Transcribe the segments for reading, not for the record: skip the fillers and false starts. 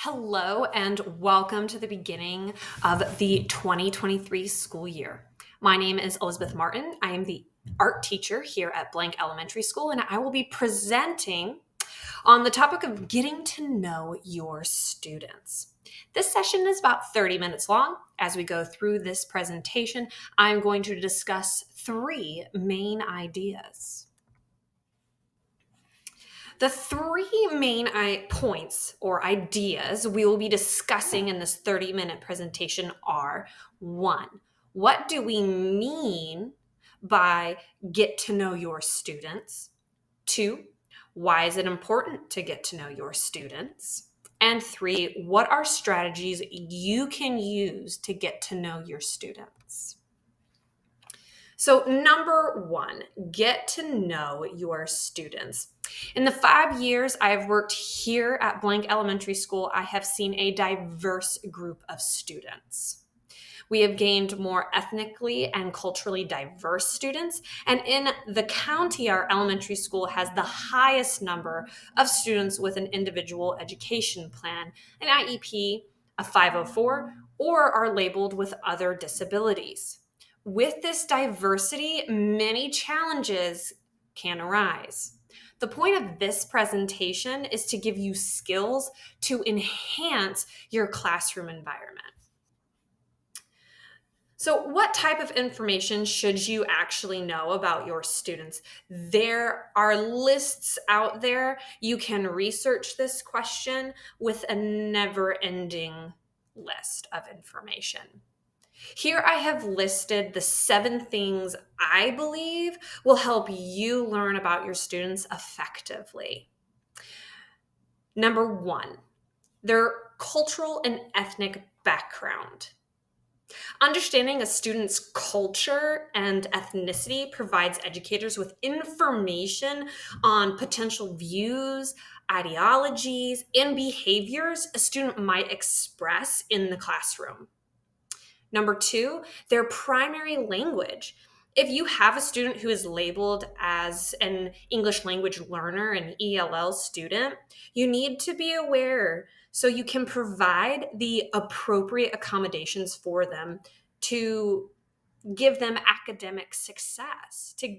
Hello and welcome to the beginning of the 2023 school year. My name is Elizabeth Martin. I am the art teacher here at Blank Elementary School, and I will be presenting on the topic of getting to know your students. This session is about 30 minutes long. As we go through this presentation, I'm going to discuss three main ideas. The three main points or ideas we will be discussing in this 30-minute presentation are: one, what do we mean by get to know your students? Two, why is it important to get to know your students? And three, what are strategies you can use to get to know your students? So number one, get to know your students. In the 5 years I've worked here at Blank Elementary School, I have seen a diverse group of students. We have gained more ethnically and culturally diverse students, and in the county, our elementary school has the highest number of students with an individual education plan, an IEP, a 504, or are labeled with other disabilities. With this diversity, many challenges can arise. The point of this presentation is to give you skills to enhance your classroom environment. So what type of information should you actually know about your students? There are lists out there. You can research this question with a never-ending list of information. Here I have listed the 7 things I believe will help you learn about your students effectively. Number 1, their cultural and ethnic background. Understanding a student's culture and ethnicity provides educators with information on potential views, ideologies, and behaviors a student might express in the classroom. Number 2, their primary language. If you have a student who is labeled as an English language learner, an ELL student, you need to be aware so you can provide the appropriate accommodations for them to give them academic success, to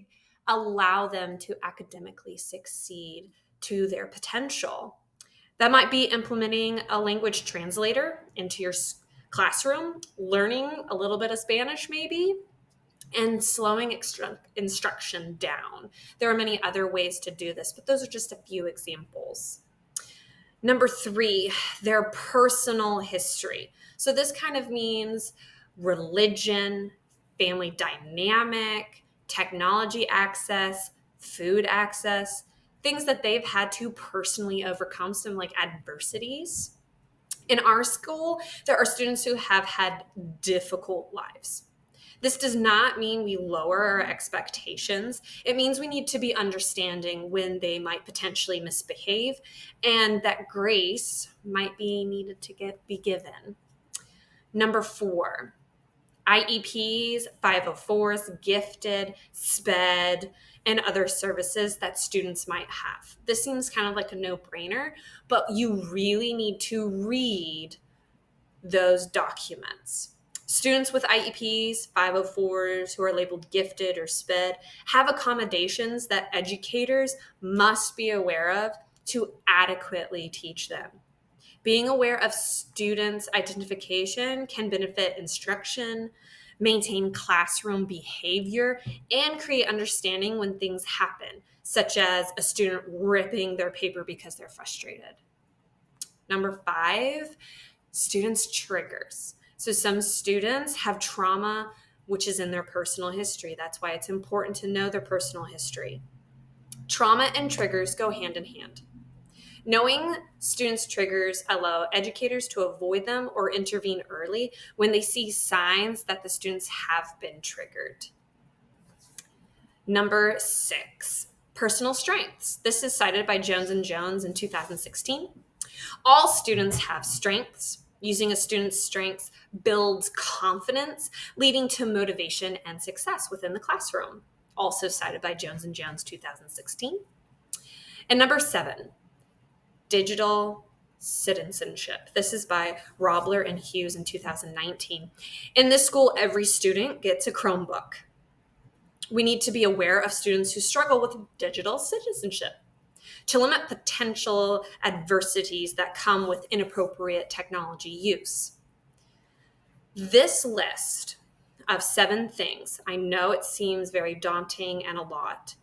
allow them to academically succeed to their potential. That might be implementing a language translator into your classroom, learning a little bit of Spanish maybe, and slowing instruction down. There are many other ways to do this, but those are just a few examples. Number 3, their personal history. So this kind of means religion, family dynamic, technology access, food access, things that they've had to personally overcome, some like adversities. In our school, there are students who have had difficult lives. This does not mean we lower our expectations. It means we need to be understanding when they might potentially misbehave and that grace might be needed to be given. Number 4, IEPs, 504s, gifted, SPED, and other services that students might have. This seems kind of like a no-brainer, but you really need to read those documents. Students with IEPs, 504s, who are labeled gifted or SPED, have accommodations that educators must be aware of to adequately teach them. Being aware of students' identification can benefit instruction, maintain classroom behavior, and create understanding when things happen, such as a student ripping their paper because they're frustrated. Number 5, students' triggers. So some students have trauma, which is in their personal history. That's why it's important to know their personal history. Trauma and triggers go hand in hand. Knowing students' triggers allow educators to avoid them or intervene early when they see signs that the students have been triggered. Number 6, personal strengths. This is cited by Jones & Jones in 2016. All students have strengths. Using a student's strengths builds confidence, leading to motivation and success within the classroom. Also cited by Jones & Jones 2016. And number 7, digital citizenship. This is by Roblyer and Hughes in 2019. In this school, every student gets a Chromebook. We need to be aware of students who struggle with digital citizenship to limit potential adversities that come with inappropriate technology use. This list of 7 things, I know it seems very daunting and a lot,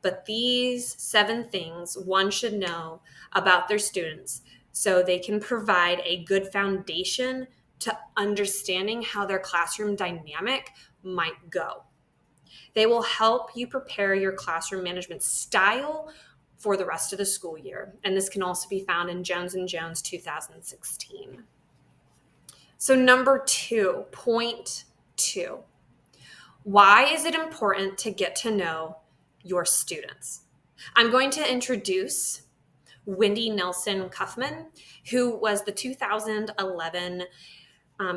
but these 7 things one should know about their students so they can provide a good foundation to understanding how their classroom dynamic might go. They will help you prepare your classroom management style for the rest of the school year. And this can also be found in Jones & Jones 2016. So number 2, point 2. Why is it important to get to know your students? I'm going to introduce Wendy Nelson Kaufman, who was the 2011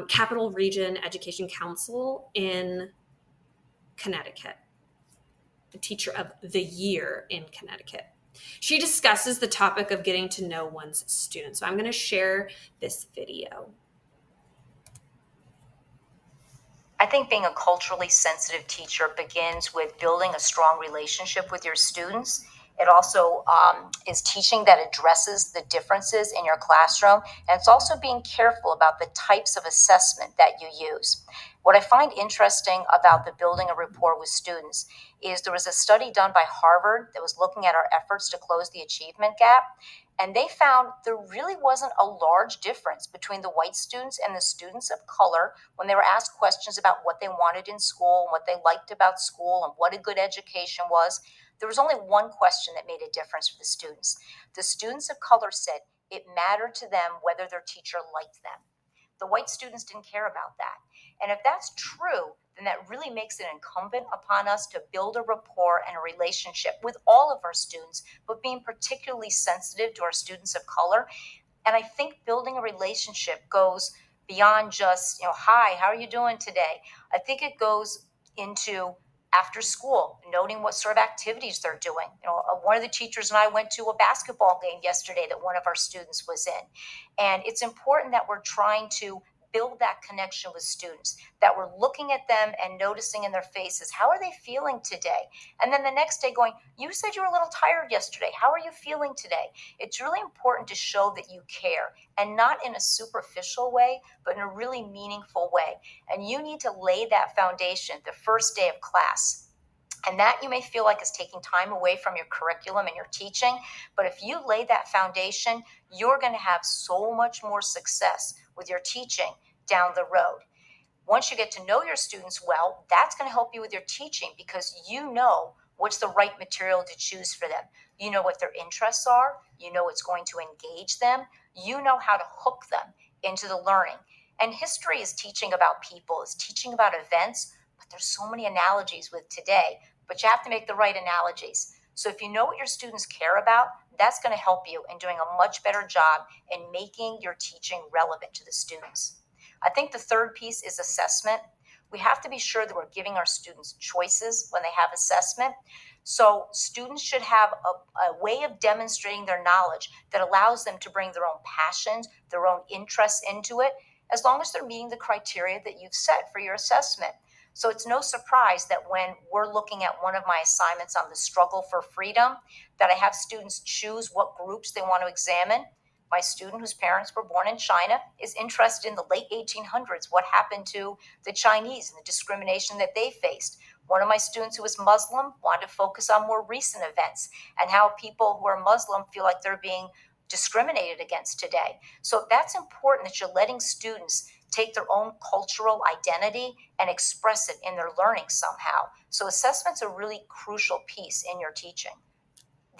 Capital Region Education Council in Connecticut, the Teacher of the Year in Connecticut. She discusses the topic of getting to know one's students. So I'm going to share this video. I think being a culturally sensitive teacher begins with building a strong relationship with your students. It also is teaching that addresses the differences in your classroom. And it's also being careful about the types of assessment that you use. What I find interesting about the building a rapport with students is there was a study done by Harvard that was looking at our efforts to close the achievement gap. And they found there really wasn't a large difference between the white students and the students of color when they were asked questions about what they wanted in school, and what they liked about school, and what a good education was. There was only one question that made a difference for the students. The students of color said it mattered to them whether their teacher liked them. The white students didn't care about that. And if that's true, then that really makes it incumbent upon us to build a rapport and a relationship with all of our students, but being particularly sensitive to our students of color. And I think building a relationship goes beyond just, hi, how are you doing today? I think it goes into after school, noting what sort of activities they're doing. One of the teachers and I went to a basketball game yesterday that one of our students was in. And it's important that we're trying to build that connection with students, that we're looking at them and noticing in their faces, how are they feeling today? And then the next day going, you said you were a little tired yesterday. How are you feeling today? It's really important to show that you care, and not in a superficial way, but in a really meaningful way. And you need to lay that foundation the first day of class. And that you may feel like is taking time away from your curriculum and your teaching. But if you lay that foundation, you're going to have so much more success with your teaching down the road. Once you get to know your students well, that's going to help you with your teaching, because you know what's the right material to choose for them. You know what their interests are. You know what's going to engage them. You know how to hook them into the learning. And history is teaching about people, is teaching about events, but there's so many analogies with today, but you have to make the right analogies. So if you know what your students care about, that's going to help you in doing a much better job in making your teaching relevant to the students. I think the third piece is assessment. We have to be sure that we're giving our students choices when they have assessment. So students should have a way of demonstrating their knowledge that allows them to bring their own passions, their own interests into it, as long as they're meeting the criteria that you've set for your assessment. So it's no surprise that when we're looking at one of my assignments on the struggle for freedom, that I have students choose what groups they want to examine. My student, whose parents were born in China, is interested in the late 1800s, what happened to the Chinese and the discrimination that they faced. One of my students who was Muslim wanted to focus on more recent events and how people who are Muslim feel like they're being discriminated against today. So that's important, that you're letting students take their own cultural identity and express it in their learning somehow. So assessment's a really crucial piece in your teaching.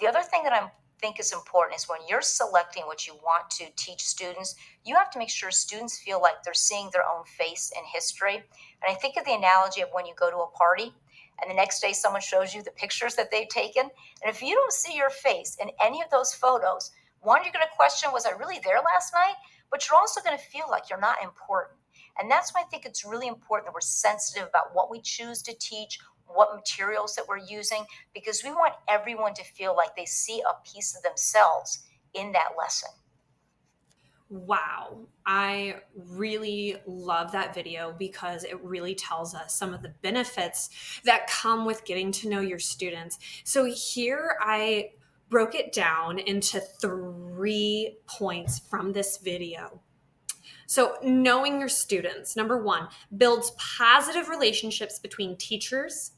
The other thing that I think is important is when you're selecting what you want to teach students, you have to make sure students feel like they're seeing their own face in history. And I think of the analogy of when you go to a party and the next day someone shows you the pictures that they've taken. And if you don't see your face in any of those photos, one, you're going to question, was I really there last night? But you're also going to feel like you're not important. And that's why I think it's really important that we're sensitive about what we choose to teach, what materials that we're using, because we want everyone to feel like they see a piece of themselves in that lesson. Wow. I really love that video because it really tells us some of the benefits that come with getting to know your students. So here I broke it down into 3 points from this video. So knowing your students, number 1, builds positive relationships between teachers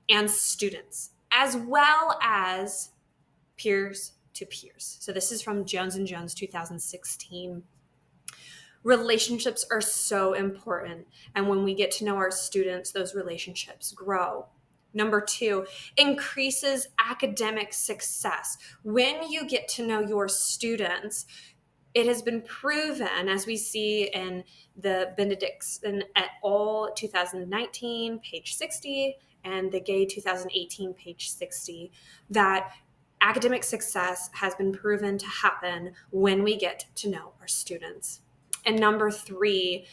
and students, as well as peers to peers. So this is from Jones and Jones 2016. Relationships are so important. And when we get to know our students, those relationships grow. Number 2, increases academic success. When you get to know your students, it has been proven, as we see in the Benediktsson et al. 2019, page 60, and the Gay 2018, page 60, that academic success has been proven to happen when we get to know our students. And number 3,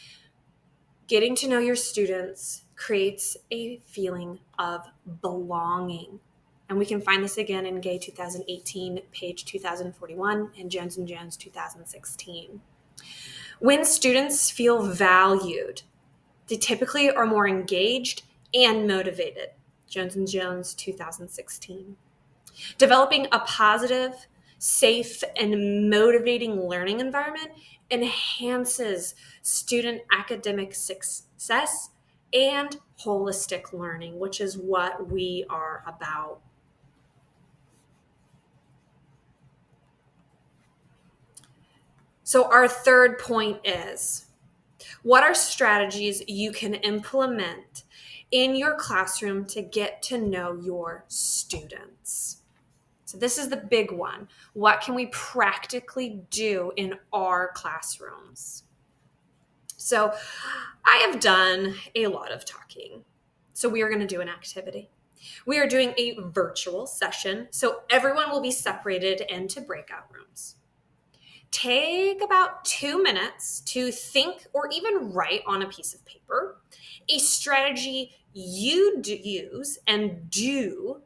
getting to know your students creates a feeling of belonging. And we can find this again in Gay 2018, page 2041, and Jones and Jones 2016. When students feel valued, they typically are more engaged and motivated. Jones and Jones 2016. Developing a positive, safe, and motivating learning environment enhances student academic success and holistic learning, which is what we are about. So our third point is, what are strategies you can implement in your classroom to get to know your students? So this is the big one. What can we practically do in our classrooms? So I have done a lot of talking. So we are going to do an activity. We are doing a virtual session, so everyone will be separated into breakout rooms. Take about 2 minutes to think or even write on a piece of paper a strategy you use and do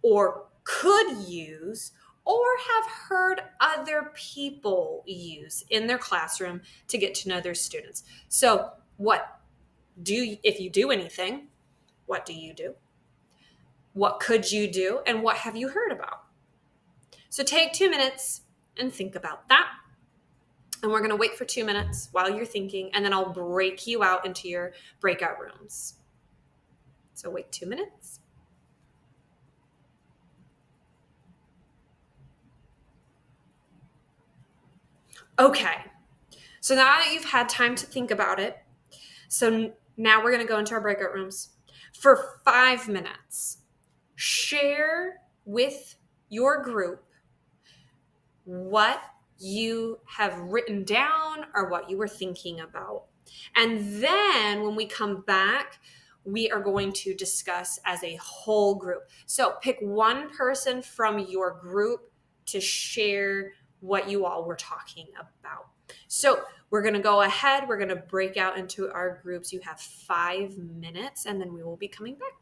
or could use or have heard other people use in their classroom to get to know their students. So if you do anything, what do you do? What could you do? And what have you heard about? So take 2 minutes and think about that. And we're going to wait for 2 minutes while you're thinking, and then I'll break you out into your breakout rooms. So wait 2 minutes. Okay. So now that you've had time to think about it, so now we're going to go into our breakout rooms. For 5 minutes, share with your group what you have written down or what you were thinking about. And then when we come back, we are going to discuss as a whole group. So pick one person from your group to share what you all were talking about. So we're going to go ahead. We're going to break out into our groups. You have 5 minutes, and then we will be coming back.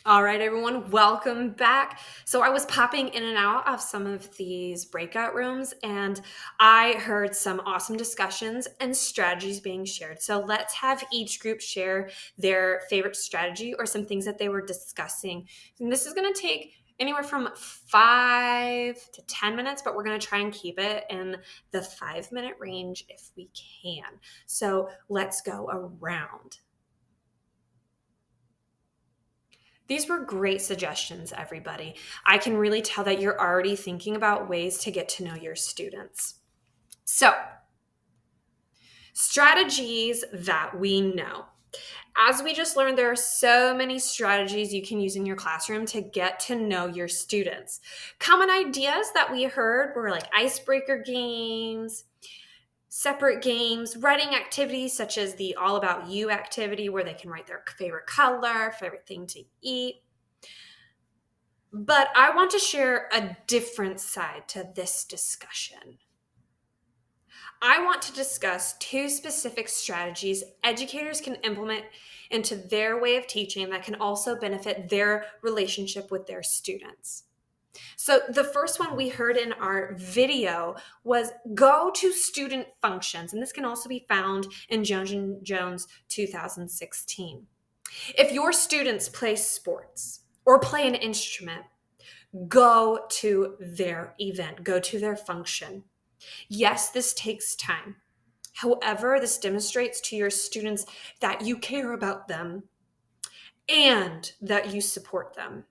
All right, everyone, welcome back. So I was popping in and out of some of these breakout rooms, and I heard some awesome discussions and strategies being shared. So let's have each group share their favorite strategy or some things that they were discussing. And this is going to take anywhere from 5 to 10 minutes, but we're going to try and keep it in the 5-minute range if we can. So let's go around. These were great suggestions, everybody. I can really tell that you're already thinking about ways to get to know your students. So, strategies that we know. As we just learned, there are so many strategies you can use in your classroom to get to know your students. Common ideas that we heard were like icebreaker games, separate games, writing activities such as the All About You activity where they can write their favorite color, favorite thing to eat. But I want to share a different side to this discussion. I want to discuss 2 specific strategies educators can implement into their way of teaching that can also benefit their relationship with their students. So the first one we heard in our video was go to student functions. And this can also be found in Jones & Jones 2016. If your students play sports or play an instrument, go to their event, go to their function. Yes, this takes time. However, this demonstrates to your students that you care about them and that you support them.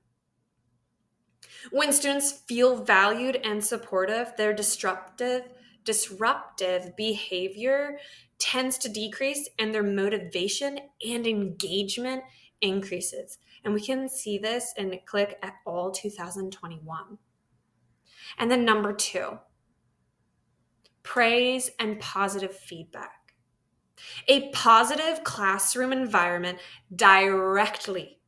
When students feel valued and supportive, their disruptive behavior tends to decrease and their motivation and engagement increases. And we can see this in Click at All 2021. And then number 2, praise and positive feedback. A positive classroom environment directly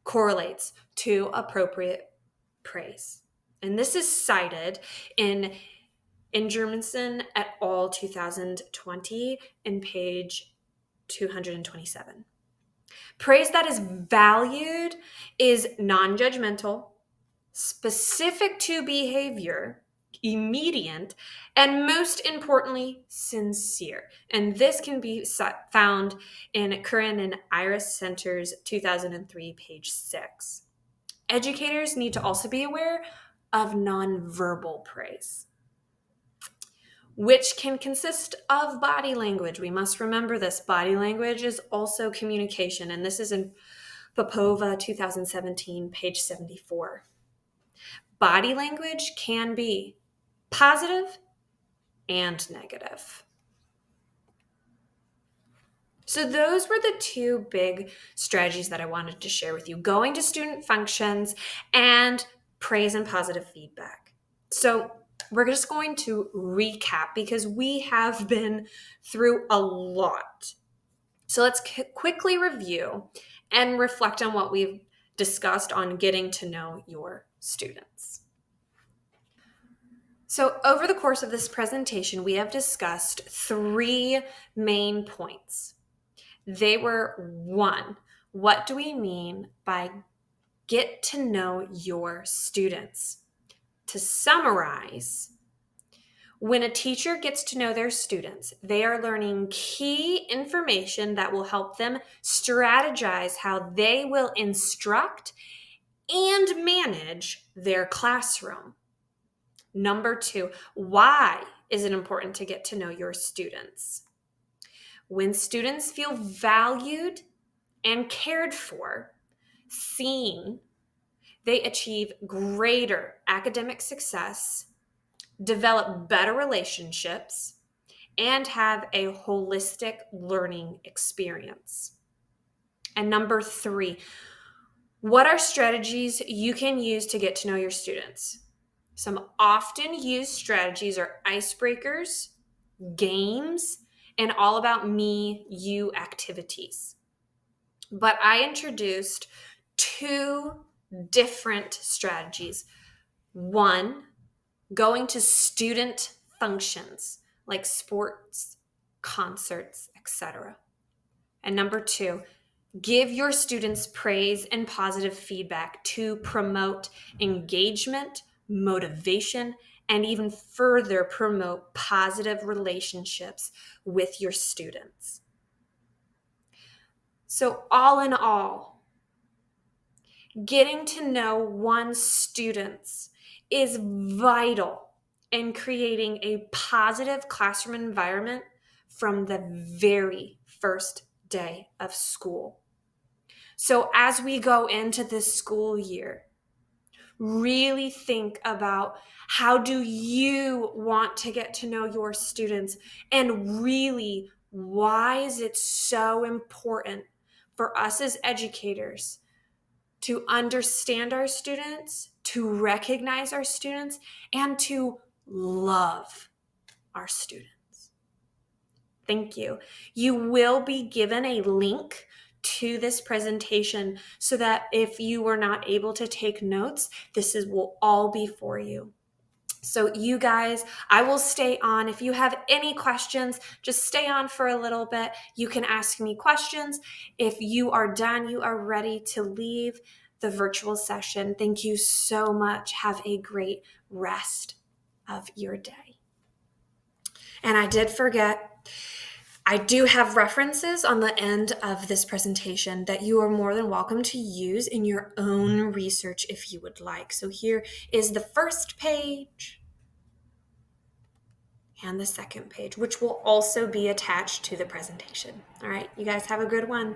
correlates to appropriate praise. And this is cited in Germanson et al. 2020 in page 227. Praise that is valued is non-judgmental, specific to behavior, immediate, and most importantly, sincere. And this can be found in Curran and Iris Center's 2003, page 6. Educators need to also be aware of nonverbal praise, which can consist of body language. We must remember this. Body language is also communication, and this is in Popova 2017, page 74. Body language can be positive and negative. So those were the 2 big strategies that I wanted to share with you: going to student functions and praise and positive feedback. So we're just going to recap because we have been through a lot. So let's quickly review and reflect on what we've discussed on getting to know your students. So over the course of this presentation, we have discussed 3 main points. They were: 1, what do we mean by get to know your students? To summarize, when a teacher gets to know their students, they are learning key information that will help them strategize how they will instruct and manage their classroom. Number 2, why is it important to get to know your students? When students feel valued and cared for, seen, they achieve greater academic success, develop better relationships, and have a holistic learning experience. And number 3, what are strategies you can use to get to know your students? Some often used strategies are icebreakers, games, and all about me, you activities. But I introduced 2 different strategies. 1, going to student functions like sports, concerts, etc. And number 2, give your students praise and positive feedback to promote engagement, motivation, and even further promote positive relationships with your students. So all in all, getting to know one's students is vital in creating a positive classroom environment from the very first day of school. So as we go into this school year, really think about how do you want to get to know your students, and really, why is it so important for us as educators to understand our students, to recognize our students, and to love our students. Thank you. You will be given a link to this presentation so that if you were not able to take notes, will all be for you. So you guys, I will stay on. If you have any questions, just stay on for a little bit. You can ask me questions. If you are done, you are ready to leave, the virtual session. Thank you so much. Have a great rest of your day. And I did forget, I do have references on the end of this presentation that you are more than welcome to use in your own research if you would like. So here is the first page and the second page, which will also be attached to the presentation. All right, you guys have a good one.